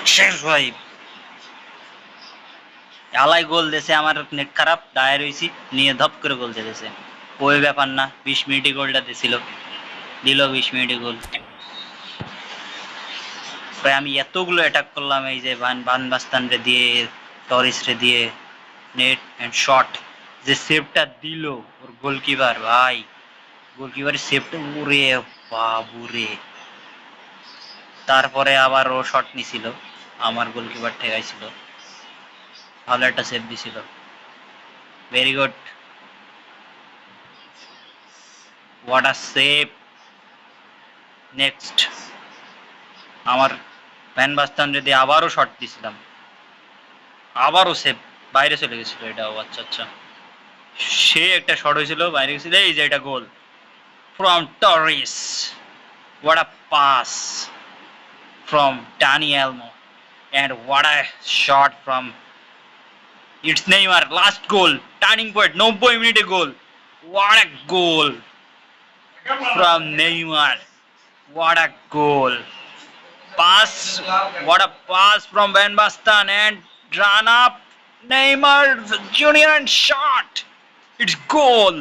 শেষ ভাই আলাই গোল দিয়েছে, আমার নেট খারাপ দায়ের হয়েছি নিয়ে ধপ করে গোল দিয়ে দিয়েছে। ওই ব্যাপার না, 20 মিনিটে গোলটা দিছিল, দিল 20 মিনিটে গোল। ভাই আমি এতগুলো অ্যাটাক করলাম, এই যে ভান বাস্তান রে দিয়ে, টরিস রে দিয়ে, নেট এন্ড শট, যে সেভটা দিল ওর গোলকিপার, ভাই গোলকিপারের সেভটা উড়ে বাবুরে। তারপরে আবার ও শট নিছিল, আমার গোলকিপার ঠেকাইছিল, ভালো একটা সেভ দিছিল। Very good, what a save. Next আমার ভ্যান বাস্তান যদি আবারও শট দিছিলাম, আবারও সেভ, বাইরে চলে গেছিল এটাও। আচ্ছা আচ্ছা, সে একটা শট হয়েছিল বাইরে গেছিল, এই যে এটা goal from Torres. What a pass from Dani Olmo, and what a shot from it's Neymar, last goal, turning point, 90 মিনিটে গোল। What a goal from Neymar, what a goal pass, what a pass from Van Basten and run up Neymar Junior and shot, it's goal,